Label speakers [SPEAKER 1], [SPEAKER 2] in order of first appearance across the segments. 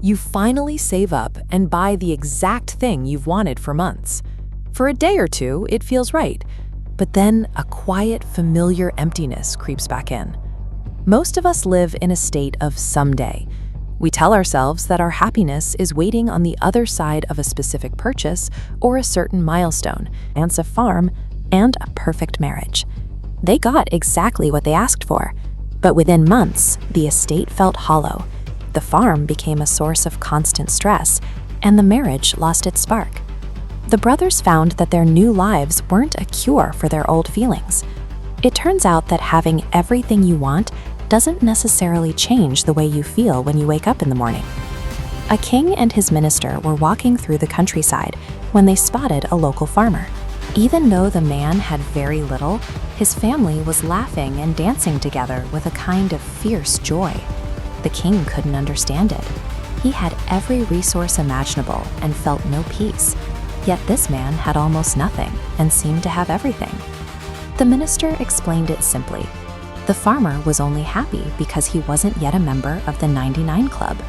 [SPEAKER 1] You finally save up and buy the exact thing you've wanted for months. For a day or two, it feels right, but then a quiet, familiar emptiness creeps back in. Most of us live in a state of someday. We tell ourselves that our happiness is waiting on the other side of a specific purchase or a certain milestone, and a farm, and a perfect marriage. They got exactly what they asked for, but within months, the estate felt hollow. The farm became a source of constant stress, and the marriage lost its spark. The brothers found that their new lives weren't a cure for their old feelings. It turns out that having everything you want doesn't necessarily change the way you feel when you wake up in the morning. A king and his minister were walking through the countryside when they spotted a local farmer. Even though the man had very little, his family was laughing and dancing together with a kind of fierce joy. The king couldn't understand it. He had every resource imaginable and felt no peace. Yet this man had almost nothing and seemed to have everything. The minister explained it simply. The farmer was only happy because he wasn't yet a member of the 99 Club.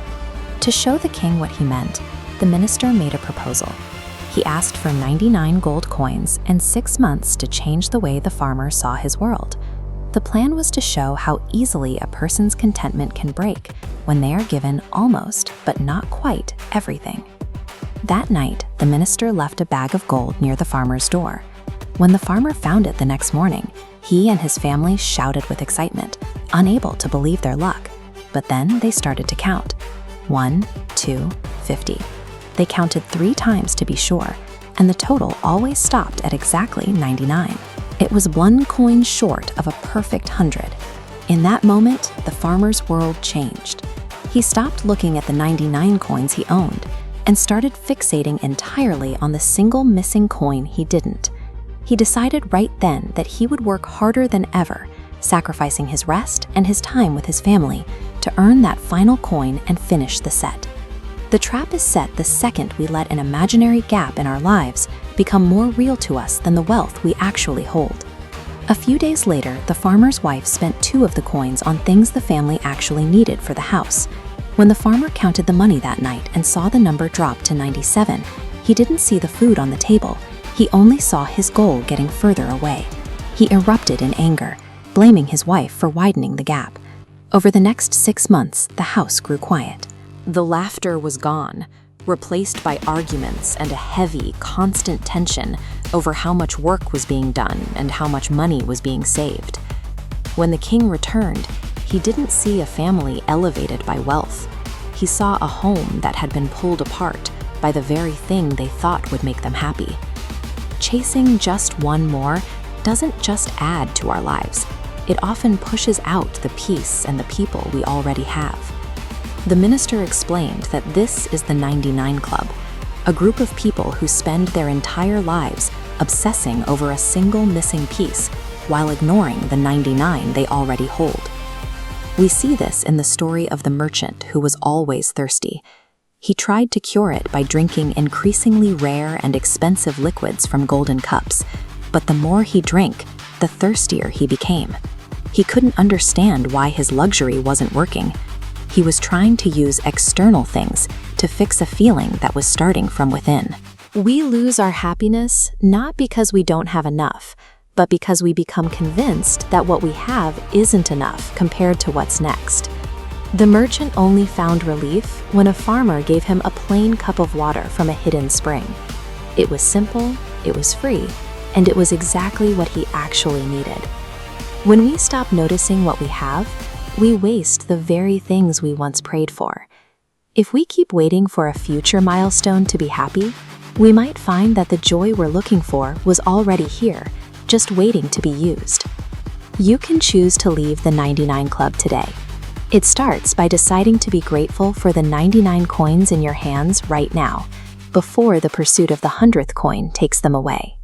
[SPEAKER 1] To show the king what he meant, the minister made a proposal. He asked for 99 gold coins and 6 months to change the way the farmer saw his world. The plan was to show how easily a person's contentment can break when they are given almost, but not quite, everything. That night, the minister left a bag of gold near the farmer's door. When the farmer found it the next morning, he and his family shouted with excitement, unable to believe their luck. But then they started to count. 1, 2, 50. They counted 3 times to be sure, and the total always stopped at exactly 99. It was 1 coin short of a perfect 100. In that moment, the farmer's world changed. He stopped looking at the 99 coins he owned and started fixating entirely on the single missing coin he didn't. He decided right then that he would work harder than ever, sacrificing his rest and his time with his family to earn that final coin and finish the set. The trap is set the second we let an imaginary gap in our lives become more real to us than the wealth we actually hold. A few days later, the farmer's wife spent 2 of the coins on things the family actually needed for the house. When the farmer counted the money that night and saw the number drop to 97, he didn't see the food on the table. He only saw his goal getting further away. He erupted in anger, blaming his wife for widening the gap. Over the next 6 months, the house grew quiet. The laughter was gone, replaced by arguments and a heavy, constant tension over how much work was being done and how much money was being saved. When the king returned, he didn't see a family elevated by wealth. He saw a home that had been pulled apart by the very thing they thought would make them happy. Chasing just one more doesn't just add to our lives. It often pushes out the peace and the people we already have. The minister explained that this is the 99 Club, a group of people who spend their entire lives obsessing over a single missing piece while ignoring the 99 they already hold. We see this in the story of the merchant who was always thirsty. He tried to cure it by drinking increasingly rare and expensive liquids from golden cups, but the more he drank, the thirstier he became. He couldn't understand why his luxury wasn't working. He was trying to use external things to fix a feeling that was starting from within. We lose our happiness not because we don't have enough, but because we become convinced that what we have isn't enough compared to what's next. The merchant only found relief when a farmer gave him a plain cup of water from a hidden spring. It was simple, it was free, and it was exactly what he actually needed. When we stop noticing what we have, we waste the very things we once prayed for. If we keep waiting for a future milestone to be happy, we might find that the joy we're looking for was already here, just waiting to be used. You can choose to leave the 99 Club today. It starts by deciding to be grateful for the 99 coins in your hands right now, before the pursuit of the 100th coin takes them away.